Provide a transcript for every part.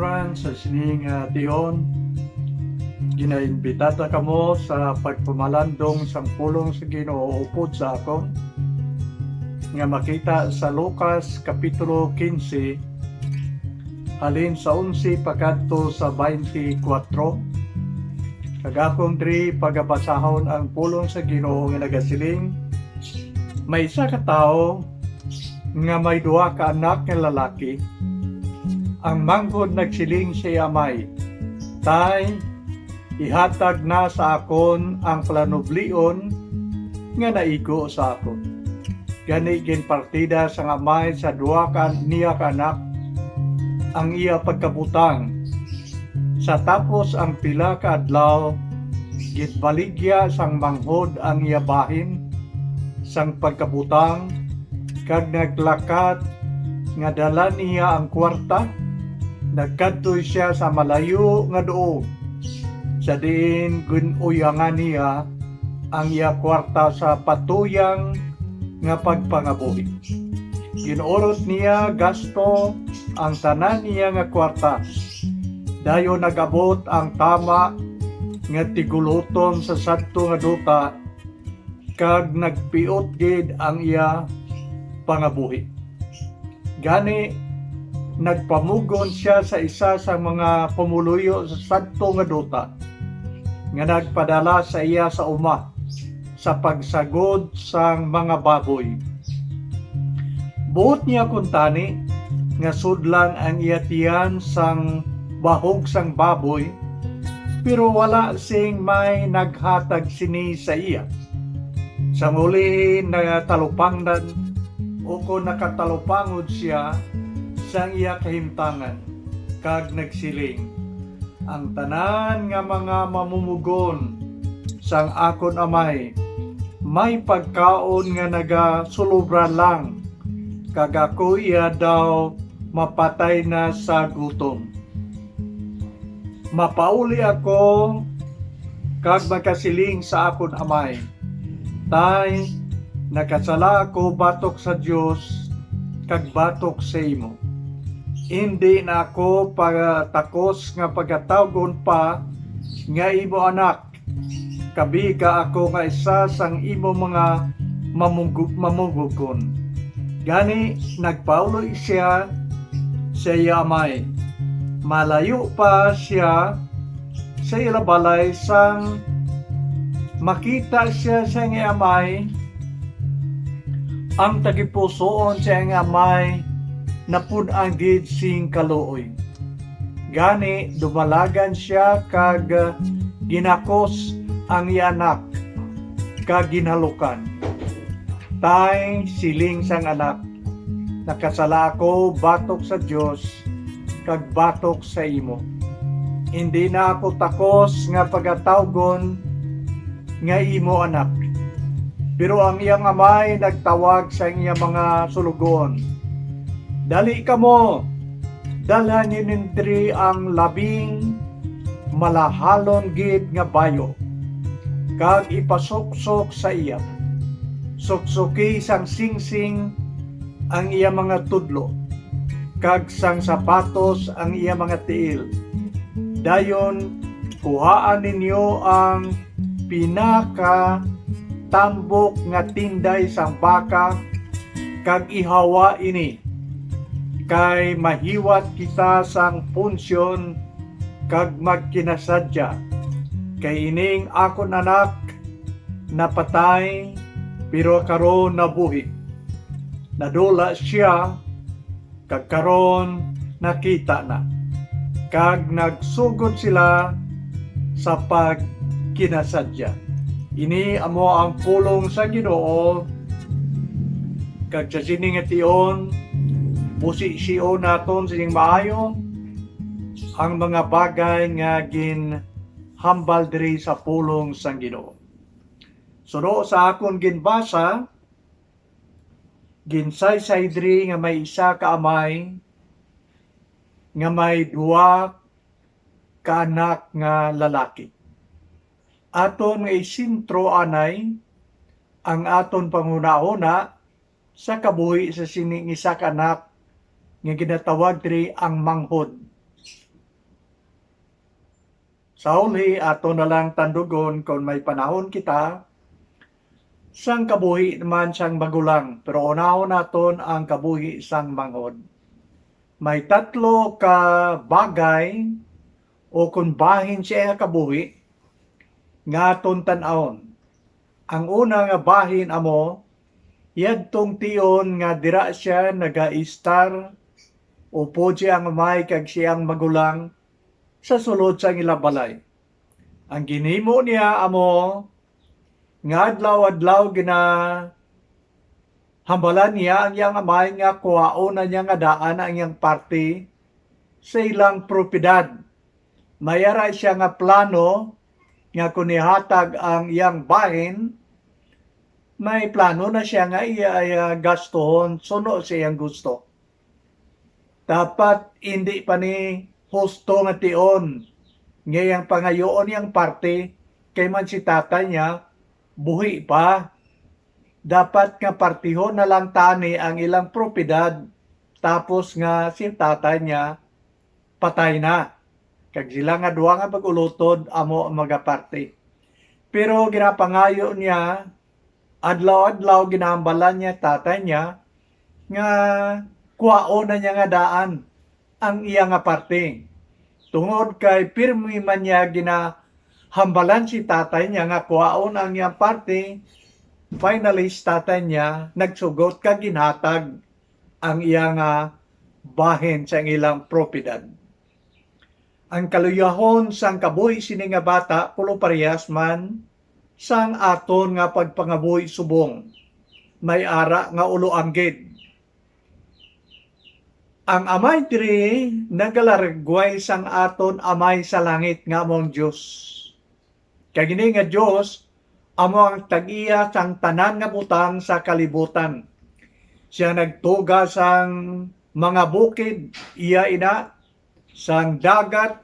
kasiguran sa sining tion, ginaimbitata kamo sa pagpumalandong sang pulong sa Ginoo upod sa akon nga makita sa Lucas kapitulo 15 halin sa 11 pagkadto sa 24. Kagakong diri pagabasahon ang pulong sa Ginoo nga nagasiling, may isa ka tawo nga may duha ka anak nga lalaki. Ang manggod nagsiling siya amay, tay, ihatag na sa akon ang planublion nga naigo sa akon. Gani ginpartida sa amay sa duha ka niya ka anak ang iya pagkabutang. Sa tapos ang pila ka adlaw, gitbaligya sang manghod ang iya bahin sang pagkabutang, kag naglakat nga dala niya ang kwarta. Nagkadtoy siya sa malayo nga doog. Sa diin ginuyangan niya ang iya kwarta sa patuyang nga pagpangabuhi. Ginuorot niya gasto ang tanan niya nga kwarta. Dayon nagabot ang tama nga tiguluton sa sadto nga duta, kag nagpiot gid ang iya pangabuhi. Gani nagpamugon siya sa isa sa mga pumuluyo sa sadto nga duta nga nagpadala sa iya sa uma sa pagsagod sang mga baboy. Buot niya kuntani nga sudlan ang iya tiyan sang bahog sang baboy, pero wala sing may naghatag sini sa iya. Sa muli na talupangdan o kung nakatalupangod siya sang iya kahimtangan, kag nagsiling, ang tanan nga mga mamumugon sang akon amay, may pagkaon nga nagasulubra lang, kag ako iya daw mapatay na sa gutom. Mapauli ako kag magkasiling sa akon amay, tay, nakasala ako batok sa Dios kag batok sa imo. Hindi na ako pagtakos nga pagkatawgon pa nga imo anak. Kabiga ako nga isa sang imo mga mamumugon. Gani nagpauloy siya sa iya amay. Malayo pa siya sa iya balay sang makita siya sa iya amay. Ang tagipusoon sa iya amay napun ang gid sing kaluoy. Gani dumalagan siya kag ginakos ang iya anak kag ginalukan. Tay, siling sang anak, nakasala ako batok sa Dios kag batok sa imo. Hindi na ako takos nga pagatawgon nga imo anak. Pero ang iyang amay nagtawag sa iyang mga sulugon, dali kamo, dalhan ninindri ang labing malahalon gid nga bayo, kag ipasuksok sa iya. Suksuki sang singsing ang iya mga tudlo, kag sang sapatos ang iya mga tiil. Dayon kuhaan ninyo ang pinaka tambok nga tinday sang baka, kag ihawa ini. Kay mahiwat kita sang punsyon kag magkinasadya. Kay ining akon anak napatay pero karon nabuhi. Nadula siya kag karon nakita na. Kag nagsugod sila sa pagkinasadya. Ini amo ang pulong sa Ginoo, kag sa sining tion posisyon naton sining maayo ang mga bagay nga ginhambal diri sa pulong sang Ginoo. Suno sa akon ginbasa, ginsaysay diri nga may isa ka amay nga may duha ka anak nga lalaki. Aton nga isintro anay ang aton panguna-una sa kabuhi sa sining isa ka anak nga ginatawag diri ang manghod. Sa huli, ato na lang tandugon kung may panahon kita, sang kabuhi naman siyang magulang, pero unahon naton ang kabuhi sang manghod. May tatlo ka bagay o kung bahin siya kabuhi nga aton tan-awon. Ang una nga bahin amo, yadtong tion nga dira siya naga-istar upo siya ang may kag siyang magulang sa sulod sang ilabalay. Ang ginhimo niya amo nga adlaw-adlaw hambalan niya ang iyang amay nga kuhaon na niya nga daan ang iyang parte sa ilang propiedad. Mayara siya nga plano nga kung ihatag ang iyang bahin, may plano na siya nga iya gastohon suno sa iyang gusto. Dapat hindi pa ni husto nga tion ngayang pangayoon yang parte kay man si tatay niya buhi pa. Dapat nga partihon na lang tani ang ilang propiedad tapos nga si tatay niya patay na. Kag sila nga duwa nga pag-ulutod amo ang mga parte. Pero ginapangayo niya adlaw-adlaw ginahambalan niya tatay niya nga kuwaon na niya nga daan ang iya nga parte. Tungod kay pirmi man niya ginahambalan si tatay niya nga kuwaon ang iyang parte, finally tatay niya nagsugot ka ginhatag ang iya nga bahin sa ilang propiedad. Ang kaluyahon sang kabuhi sini nga bata pulo parehas man sang aton nga pagpangabuhi subong. May ara nga ulo anggid. Ang amay diri nagalargway sang aton amay sa langit nga among Dios. Kagini nga Dios amo ang tag-iya sang tanan nga butang sa kalibutan. Siya nagtuga sang mga bukid, iya ina, sang dagat,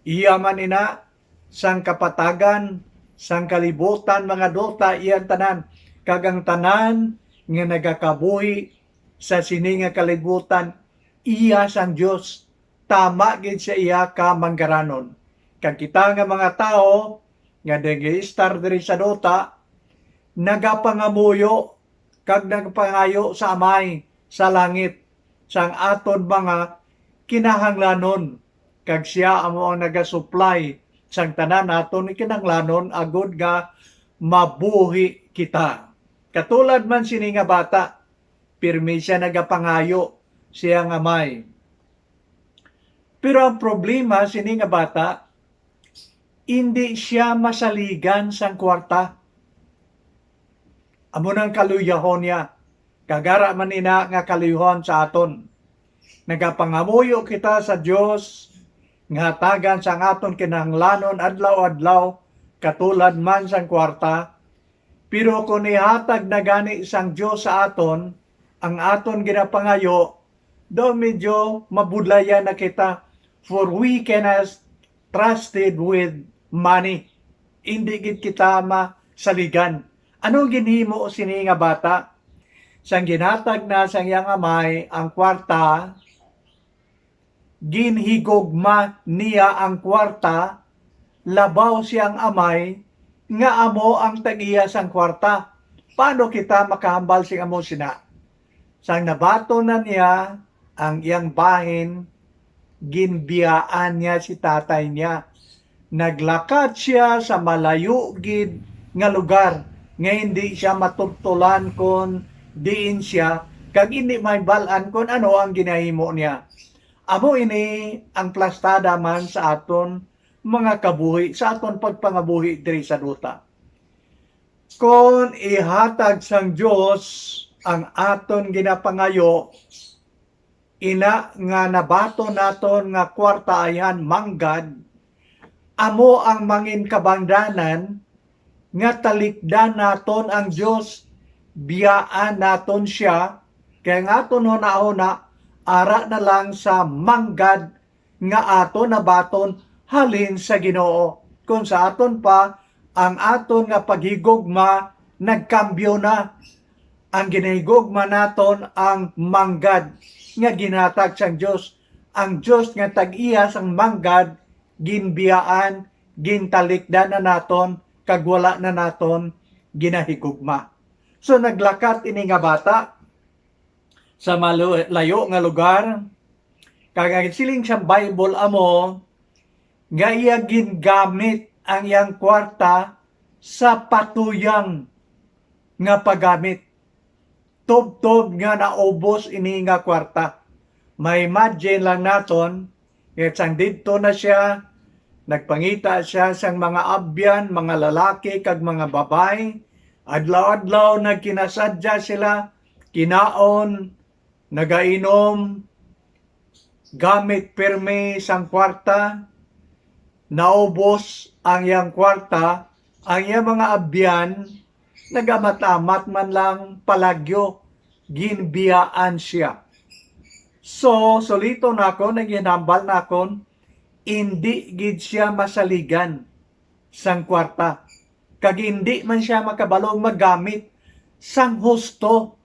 iya man ina, sang kapatagan, sang kalibutan, mga dota, iyan tanan. Kagang tanan nga nagakabuhi sa sini nga kalibutan, iya sang Dios. Tama gid siya iya ka manggaranon. Kag kita nga mga tao nga nag-i-star diri sa dota, nagapangamuyo kag nagpangayo sa amay sa langit sang aton mga kinahanglanon. Kag siya amo ang nagasupply sang tanan naton kinahanglanon agud nga mabuhi kita. Katulad man sini nga bata, pirmi siya nagapangayo siya nga may. Pero ang problema sini nga bata, hindi siya masaligan sang kwarta. Amo nang kaluyahon niya. Kagara man ina nga kaluyahon sa aton. Nagapangamuyo kita sa Dios nga tagan sang aton kinahanglanon adlaw-adlaw katulad man sang kwarta. Pero kung ihatag na gani sang Dios sa aton, ang aton ginapangayo, do medyo mabudlayan na kita. For we can trusted with money. Hindi gid kita masaligan. Anong ginhimo sini nga bata? Sang ginhatag na sang iyang amay ang kwarta, ginhigugma niya ang kwarta, labaw siyang amay, nga amo ang tag-iya sang kwarta. Paano kita makahambal sing amo sina? Sang nabato na niya ang iyang bahin, ginbiyaan niya si tatay niya. Naglakad siya sa malayo gid nga lugar nga hindi siya matugtulan kon diin siya kag hindi may balan kon ano ang ginahimo niya. Amo ini ang plastada man sa aton mga kabuhi, sa aton pagpangabuhi diri sa duta. Kon ihatag sang Dios ang aton ginapangayo, ina nga nabato naton nga kwarta ayan manggad, amo ang mangin kabangdanan nga talikdan naton ang Dios, biyaan naton siya, kaya nga aton huna-huna, ara na lang sa manggad nga aton nabaton halin sa Ginoo. Kung sa aton pa, ang aton nga paghigugma nagkambyo na. Ang ginahigugma naton ang manggad nga ginatag sang Dios. Ang Dios nga tag-iya sang manggad ginbiyaan, gintalikdan na naton, kag wala na naton ginahigugma. So naglakat ini nga bata sa malayo nga lugar, kag siling sa Bible amo nga iya gingamit ang iyang kwarta sa patuyang nga paggamit. Tub-tub nga naubos ini nga kwarta. May imagine lang naton, sang dito na siya, nagpangita siya sang mga abyan, mga lalaki, kag mga babay, adlaw-adlaw nagkinasadya sila, kinaon, nagainom, gamit pirmi sang kwarta, naubos ang iyang kwarta, ang iyang mga abyan, nagamat-amat man lang palagyo, ginbiyaan siya. So, solito na ako, naginambal na ako, hindi gid siya masaligan sang kwarta. Kag hindi man siya makabalong magamit sang husto.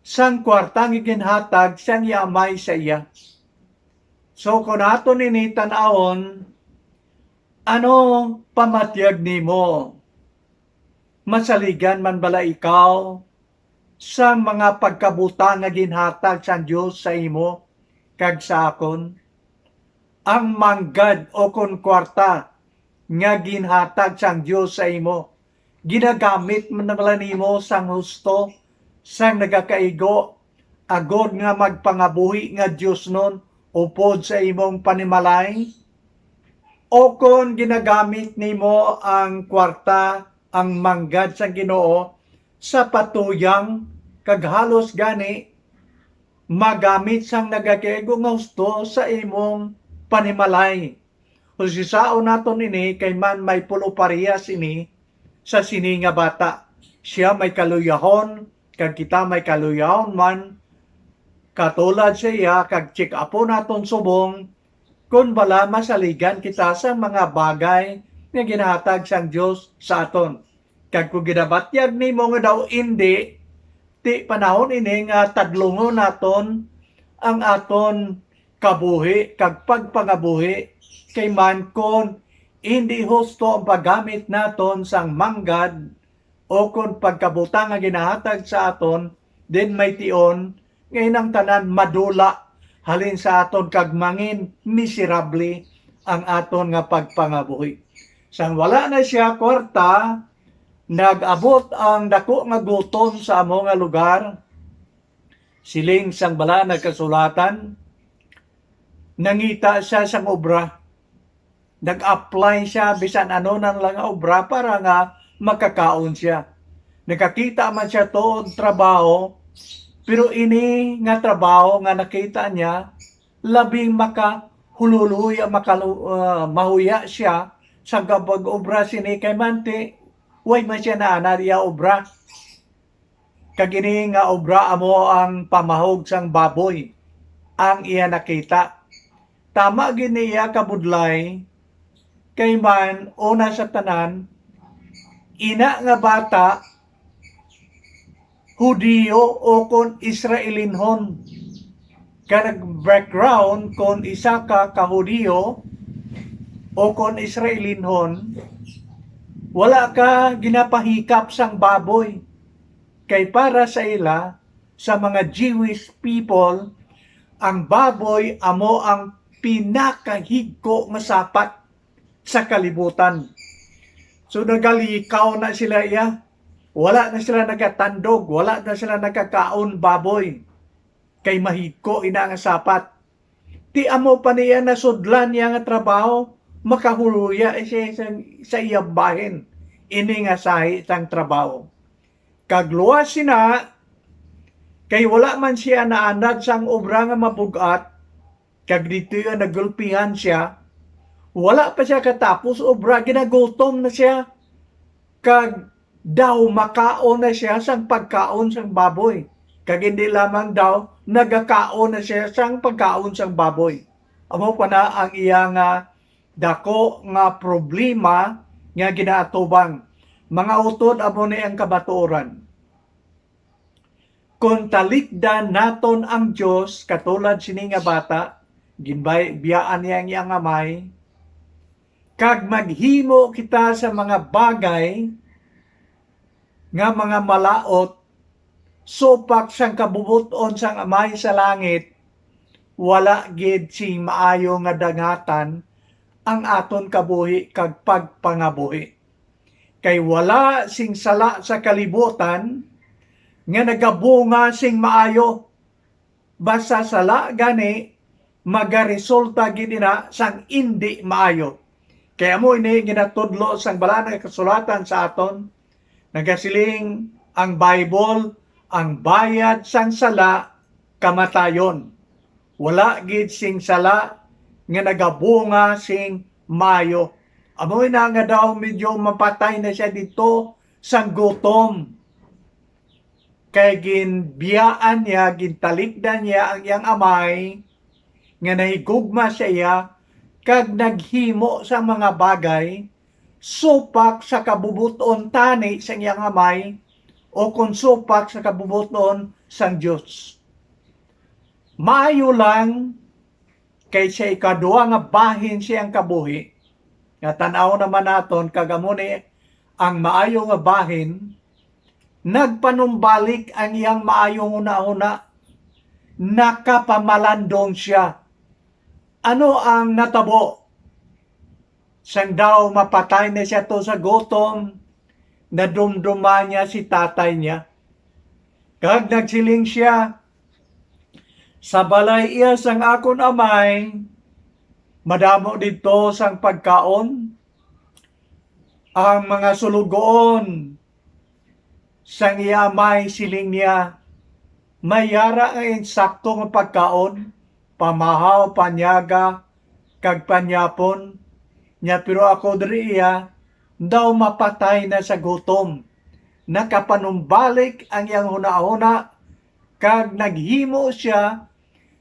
Sang kwarta nga ginhatag, sang yamay sa iya. So, kung ato nini tanawon, ano pamatyag nimo? Masaligan man bala ikaw sa mga pagkabuta nga ginhatag sa Dios sa imo kag sa akon? Ang manggad o kon kwarta nga ginhatag sa Dios sa imo, ginagamit man bala nimo sang husto, sang nagakaigo, agod nga magpangabuhi nga Dios nun upod sa imong panimalay? O kon ginagamit nimo ang kwarta, ang manggad sa Ginoo sa patuyang kag halos gani magamit sang nagakaigo nga husto sa imong panimalay? O sisao naton ini kay man may pulo parehas ini sa sini nga bata. Siya may kaluyahon kag kita may kaluyahon man, katulad siya kag check upo naton subong kung bala masaligan kita sa mga bagay nga ginahatag sang Dios sa aton. Kag kung ginabatyag nimo nga daw hindi, ti panahon ini nga tadlungon naton ang aton kabuhi kag pagpangabuhi, kay man kon hindi husto ang paggamit naton sang manggad o kon pagkabuta nga ginahatag sa aton, din may tion ngayon ang tanan madula halin sa aton kag mangin miserable ang aton nga pagpangabuhi. Sang wala na siya kwarta, nag-abot ang dako nga gutom sa amo nga lugar. Siling sang bala nagkasulatan, nangita siya sang obra. Nag-apply siya bisan ano nang lang obra para nga makakaon siya. Nakakita man siya to trabaho, pero ini nga trabaho nga nakita niya, labing makahululuya, mahuya siya sa gabag obra sini kay mante, way man siya na anariya obra. Kagini nga obra amo ang pamahog sang baboy, ang iya nakita. Tama gini iya kabudlay, kay man una sa tanan, ina nga bata, Hudiyo o kon Israelinhon. Kanag background kon isa ka Hudiyo o kon Israelinhon, wala ka ginapahikap sang baboy. Kay para sa ila, sa mga Jewish people, ang baboy amo ang pinakahigko nga sapat sa kalibutan. So nagalikaw na sila iya. Wala na sila nagatandog, wala na sila nagkakaon baboy. Kay mahigko ina nga sapat. Ti amo pa niya na sudlan niya nga trabaho, makahuluya sa iyang bahin. Ini nga sahi sang trabaho. Kagluwas sina, kay wala man siya naanad sang obra nga mabugat, kag dito yung nagulpihan siya, wala pa siya katapos obra, ginagutom na siya. Kag daw makaon na siya sang pagkaon sang baboy. Kag hindi lamang daw, nagakaon na siya sang pagkaon sang baboy. Amo pa na ang iya nga dako nga problema nga ginaatubang. Mga utod amo ni ang kabatuoran. Kung talikdan naton ang Dios katulad sini nga bata, biyaan niya ang iyang amay, kag maghimo kita sa mga bagay nga mga malaot, supak sang kabubuton sang amay sa langit, wala gid sing maayo nga dangatan ang aton kabuhi kag pagpangabuhi. Kay wala sing sala sa kalibutan nga nagabunga sing maayo. Basta sala gani magaresulta gid na sang indi maayo. Kaya mo ini ginatudlo sang balaan nga kasulatan sa aton, nagasiling ang Bible, ang bayad sang sala kamatayon. Wala gid sing sala nga nagabunga sing maayo. Amoy na nga daw medyo mapatay na siya dito sang gutom. Kay ginbiyaan niya, gintalikdan niya ang iyang amay, nga nahigugma siya, kag naghimo sa mga bagay, supak sa kabubuton tani sa iyang amay, o kung supak sa kabubuton sang Diyos. Maayo lang, kay siya ikadua nga bahin siyang kabuhi, nga tanaw naman naton kagamuni ang maayo nga bahin, nagpanumbalik ang iyang maayong una-una, nakapamalandong siya. Ano ang natabo? Sang daw mapatay na siya to sa gutom, nadumduma niya si tatay niya. Kag nagsiling siya, sa balay iya sang akon amay, madamo dito sang pagkaon, ang mga sulugoon sang iya amay siling niya, mayara ang insakto nga pagkaon, pamahaw, panyaga, kag panyapon, nya pero ako diri iya, daw mapatay na sa gutom. Nakapanumbalik ang iyang huna-huna, kag naghimo siya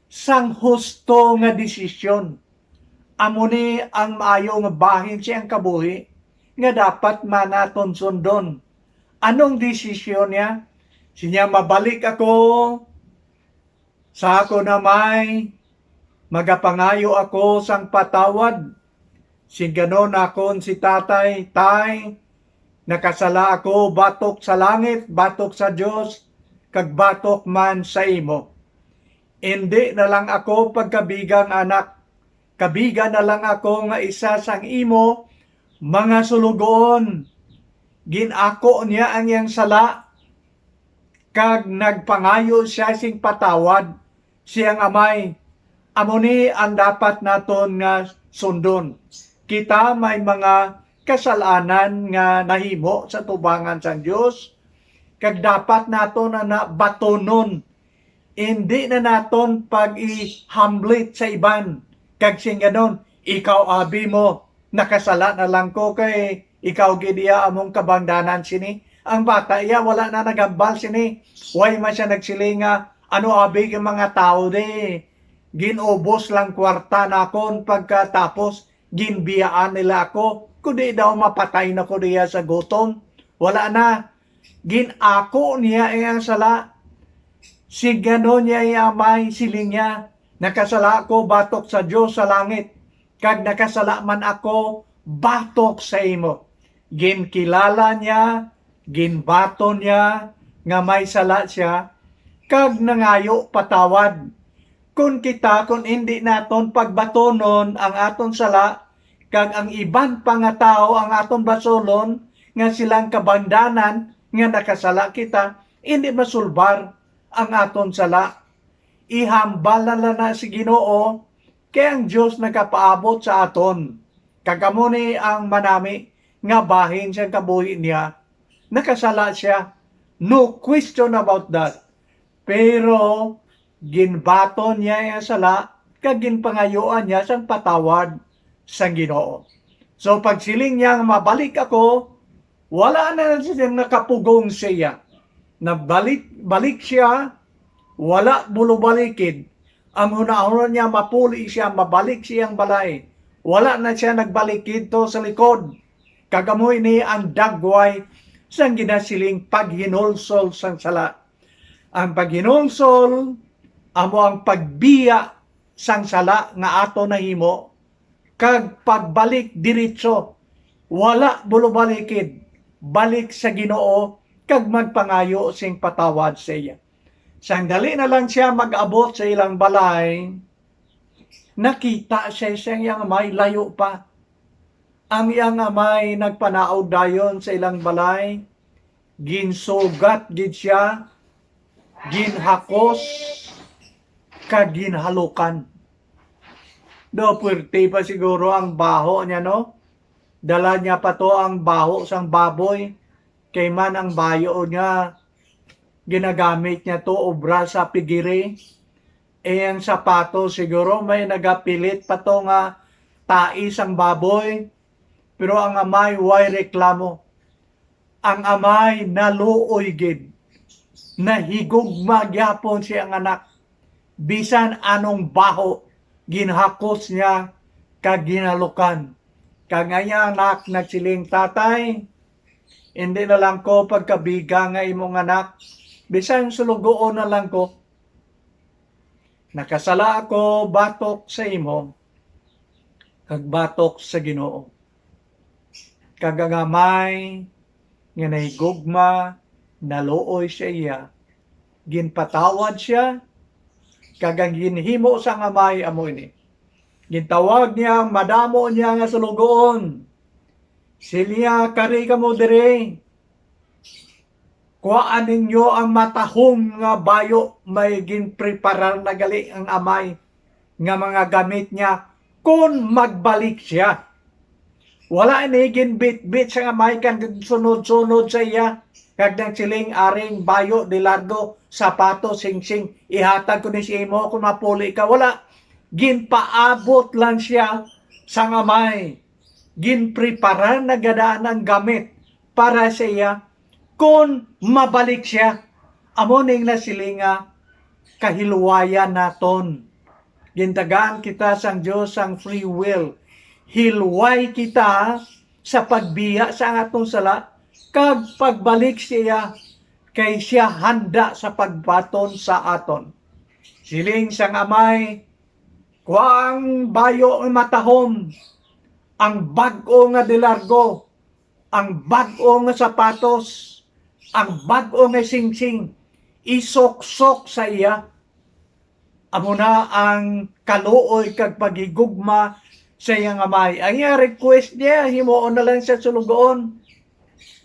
sang husto nga desisyon. Amuni ang maayo nga bahin siyang kabuhi, nga dapat manaton sundon. Anong desisyon niya? Siya mabalik ako sa ako na may magapangayo ako sang patawad. Si ganon akon si tatay, tay, nakasala ako batok sa langit, batok sa Diyos, kag batok man sa imo. Hindi na lang ako pagkabigang anak, kabigan na lang ako nga isa sang imo, mga sulugoon. Ginako niya ang iyang sala, kag nagpangayo siya sing patawad siyang amay. Amuni ang dapat naton nga sundon. Kita may mga kasalanan nga nahimo sa tubangan sa Dios, kag dapat naton na batonon. Hindi na naton pag-ihamblit sa iban. Kag sing ganon, ikaw abi mo, nakasala na lang ko kay ikaw gidiya among kabangdanan sini. Ang bata iya wala na nagambal sini. Way man siya nagsilinga, ano abi ng mga tao de. Ginubos lang kwarta na kon pagkatapos ginbiyaan nila ako. Kundi daw mapatay na ko diya sa gutom. Wala na. Ginako niya iyang sala. Si gano niya iyamay siling niya. Nakasala ako batok sa Diyos sa langit. Kag nakasala man ako batok sa imo. Ginkilala niya, ginbato niya, nga may sala siya, kag nangayo patawad. Kung hindi naton pagbatonon ang aton sala, kag ang iban pa nga tao ang aton basolon, nga silang kabangdanan, nga nakasala kita, hindi masulbar ang aton sala. Ihambala na si Ginoo, kaya ang Diyos nakapaabot sa aton. Kagamuni ang manami, nga bahin siyang kabuhi niya, nakasala siya. No question about that. Pero, ginbaton niya yung sala, kag ginpangayuan niya sang patawad sang Ginoo. So, pagsiling niya mabalik ako, wala na siya nakapugong siya. Balik siya, wala bulubalikid. Ang una-una niya mapuli siya, mabalik siyang balay. Wala na siya nagbalikid to sa likod. Kagamoy ni ang dagway sang ginasiling paghinulsol sang sala. Ang paghinulsol, amo ang pagbiya sang sala nga ato nahimo, kag pagbalik diretso, wala bulubalikid, balik sa Ginoo, kag magpangayo sing patawad sa iya. Sandali na lang siya mag-abot sa ilang balay, nakita siya iyang amay, layo pa. Ang iyang amay nagpanaog dayon sa ilang balay, ginsugat gid siya, ginhakos, kag ginhalukan. Do puwerte pa siguro ang baho niya, no? Dala niya pa to ang baho sang baboy, kay man ang bayo niya, ginagamit niya to obra sa pigiri. Ang sapato siguro may nagapilit pa to nga tais ang baboy, pero ang amay way reklamo. Ang amay naluoy gid, nahigugma gyapon siya ang anak, bisan anong baho ginhakos niya kag ginalukan. Kag nga anak nagsiling, tatay, hindi na lang ko pagkabiga nga imong anak, bisan sulugoon na lang ko. Nakasala ako batok sa imo, kag batok sa Ginoo. Kag ang amay nga nahigugma, naluoy siya iya, ginpatawad siya, kag ang ginhimo sang amay amo ini. Gintawag niya, madamo niya nga sulugoon. Silya, kari ka mo dire. Kuhaan ninyo ang matahong nga bayo, may ginpreparar na gali ang amay nga mga gamit niya kung magbalik siya. Wala ni ginbit-bit sa amay kan sunod-sunod sa iya. Kag nang siling aring bayo de largo, sapato, sing-sing, ihatag ko ni si imo kung mapuli ka. Wala. Ginpaabot lang siya sa amay. Ginpreparar na gadaan ang gamit para sa iya kung mabalik siya. Amo ning nasilinga kahilwayan naton. Gintagaan kita sang Dios sang free will. Hilway kita sa pagbiya sa atong sala, kag pagbalik siya kay siya handa sa pagbaton sa aton. Siling sang amay, kuang bayo ang matahom, ang bag-o nga dilargo, ang bag-o nga sapatos, ang bag-o nga singsing, isok-sok sa iya. Amo na ang kaluoy kag pagigugma sa iyang amay. Ang iya request niya, himuon na lang siya sulugoon.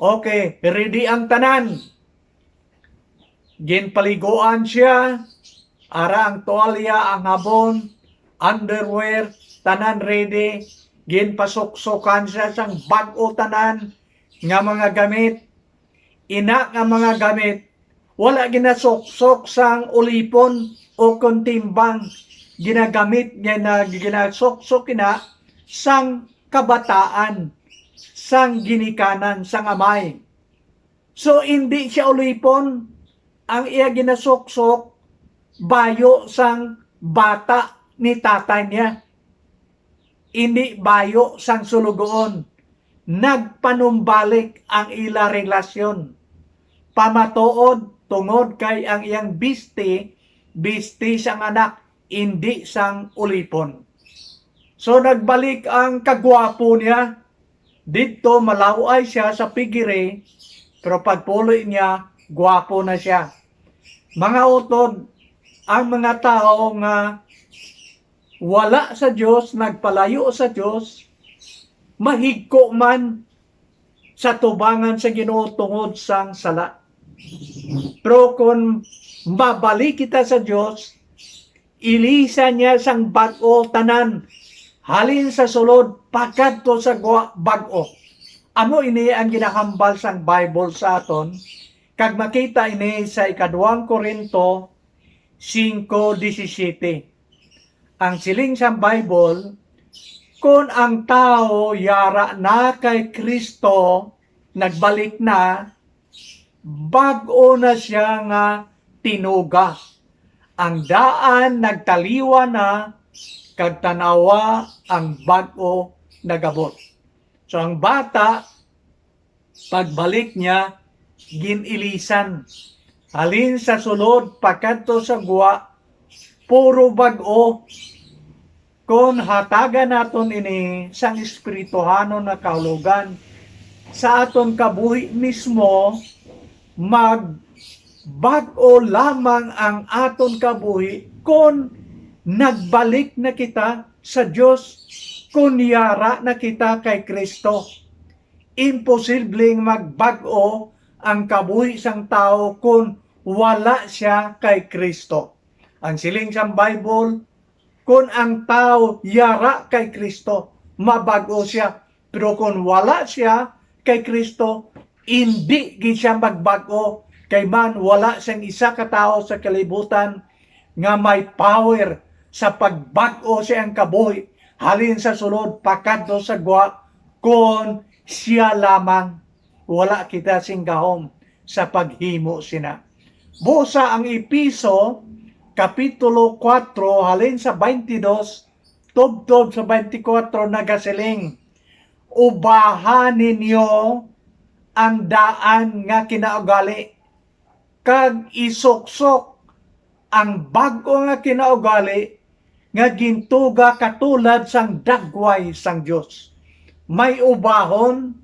Okay, ready ang tanan. Ginpaliguan siya, ara ang tuwalya, ang habon, underwear, tanan ready. Ginpasok-sokan siya sang bag-o tanan nga mga gamit. Ina nga mga gamit, wala ginasok-sok sang ulipon o kontimbang. Ginagamit niya na ginasok-sok ina sang kabataan, sang ginikanan, sang amay. So, hindi siya ulipon. Ang iya ginasok-sok, bayo sang bata ni tatay niya. Hindi bayo sang sulugoon. Nagpanumbalik ang ila relasyon. Pamatuod, tungod kay ang iyang bisti sang anak, hindi sang ulipon. So, nagbalik ang kagwapo niya. Dito, malaway siya sa pigiri, pero pagpuloy niya, gwapo na siya. Mga utod, ang mga tao nga wala sa Diyos, nagpalayo sa Diyos, mahigko man sa tubangan sa Ginoo tungod sang sala. Pero kung mabalik kita sa Diyos, ilisa niya sang bag-o tanan, halin sa sulod, pakadto sa bag-o. Amo ini ang ginahambal sang Bible sa aton, kag makita ini sa 2 Korinto 5:17. Ang siling sa Bible, kung ang tao yara na kay Kristo, nagbalik na, bag-o na siya nga tinuga. Ang daan nagtaliwa na, kag tanawa ang bag-o nagabot. So ang bata, pagbalik niya, ginilisan. Halin sa sulod, pagkadto sa guwa, puro bag-o, Kung hatagan naton ini sang espirituhano na kahulugan sa aton kabuhi mismo, magbag-o lamang ang aton kabuhi kung nagbalik na kita sa Diyos, kung yara na kita kay Kristo. Imposibleng magbag-o ang kabuhi sang tao kung wala siya kay Kristo. Ang siling sa Bible, kung ang tao yara kay Kristo, mabago siya. Pero kung wala siya kay Kristo, hindi siya magbago. Kay man wala siyang isa ka tao sa kalibutan nga may power sa pagbago siyang kabuhi. Halin sa sulod, pakadto sa gwa, kung siya lamang. Wala kita singgahom sa paghimo sina. Busa ang Episo, Kapitulo 4, halin sa 22, tubtob sa 24, nagasiling, ubahan ninyo ang daan nga kinaugali, kag isuksok ang bago nga kinaugali, nga gintuga katulad sang dagway sang Dios. May ubahon,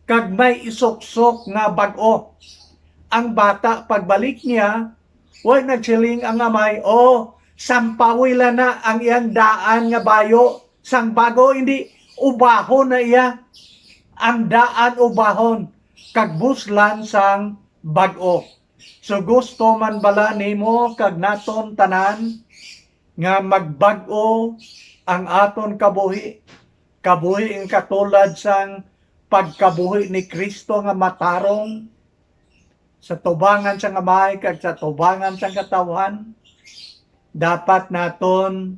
kag may isuksok nga bago. Ang bata, pagbalik niya, huwag nagsiling ang amay, sampawila na ang iyang daan nga bayo, sang bago, hindi, ubahon na iya. Ang daan ubahon, kagbuslan sang bago. So gusto man bala nimo kag naton tanan, nga magbago ang aton kabuhi. Kabuhi ang katulad sang pagkabuhi ni Kristo nga matarong, sa tubangan sa kamay kag sa tubangan sa katawan, dapat naton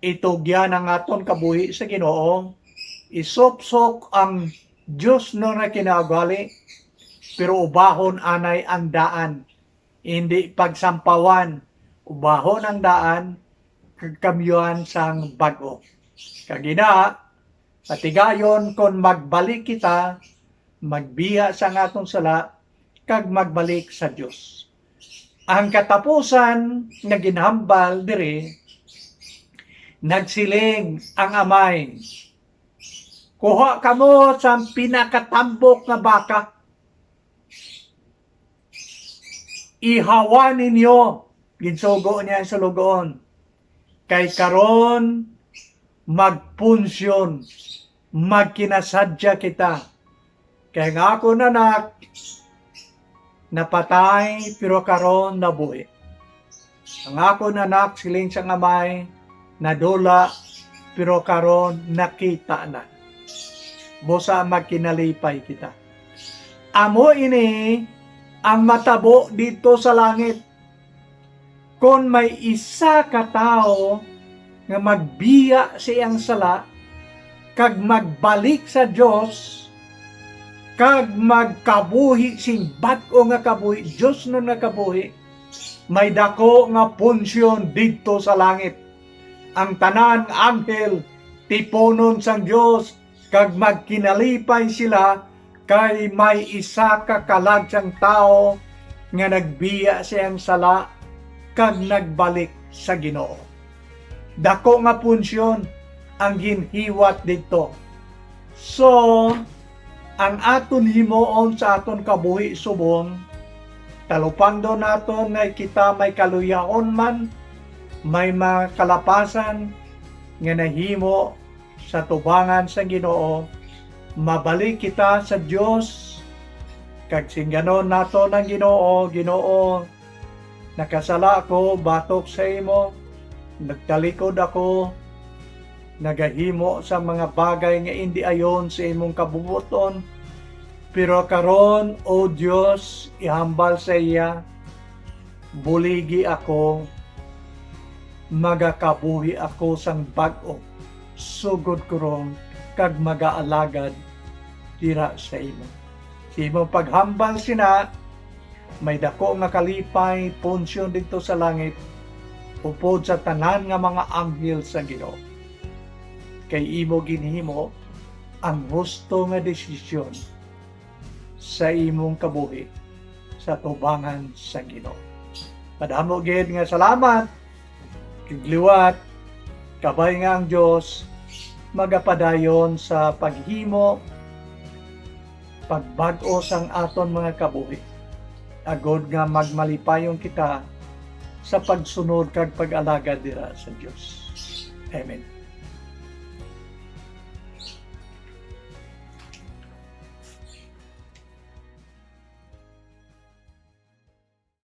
itugyan ang aton kabuhi sa Ginoo. Isopsok ang Diyos no na kinaugali, pero ubahon anay ang daan, hindi pagsampawan. Ubahon ang daan, kagkamyuan sang bago. Kagina, patigayon kung magbalik kita, magbiya sa atong sala, kag magbalik sa Dios. Ang katapusan nga ginhambal diri, nagsiling ang amay, kuha kamo sa pinakatambok nga baka, ihawa ninyo, ginsugo niya sa lugoon, kay karon magpunsyon, magkinasadya kita, kay nga ako nanak, napatay pero karon nabuhi. Ang ako nanak siling sa ngamay, nadula pero karon nakita na. Busa magkinalipay kita. Amo ini ang matabo dito sa langit. Kung may isa ka tao nga magbiya siyang sala, kag magbalik sa Dios, kag magkabuhi sing bag-o nga kabuhi, Diyos no nga kabuhi, may dako nga punsyon dito sa langit. Ang tanan anghel tiponon sang Diyos, kag magkinalipay sila, kay may isa ka kalagsang tao nga nagbiya siyang sala, kag nagbalik sa Ginoo. Dako nga punsyon ang ginhiwat dito. So, ang aton himuon sa aton kabuhi subong, talupando naton nga kita may kaluyaon man, may makalapasan nga nahimo sa tubangan sa Ginoo, mabalik kita sa Dios, kag singganon naton ang Ginoo, Ginoo, nakasala ako batok sa imo, nagtalikod ako, nagahimo sa mga bagay nga hindi ayon sa imong kabubuton, pero karon, O Dios, ihambal sa iya, buligi ako, magakabuhi ako sang bag-o, sugod kurong, kag magaalagad tira sa imo. Sa imong paghambal sina, may dako nga kalipay, punsyon dito sa langit, upod sa tanan nga mga anghel sa Ginoo. Kay imo ginhimo ang husto nga desisyon sa imong kabuhi sa tubangan sa Ginoo. Padamo gid nga salamat, kigliwat, Kabay nga ang Dios magapadayon sa paghimo, pagbag-o sang aton mga kabuhi. Agod nga magmalipayon kita sa pagsunod kag pag-alaga dira sa Dios. Amen.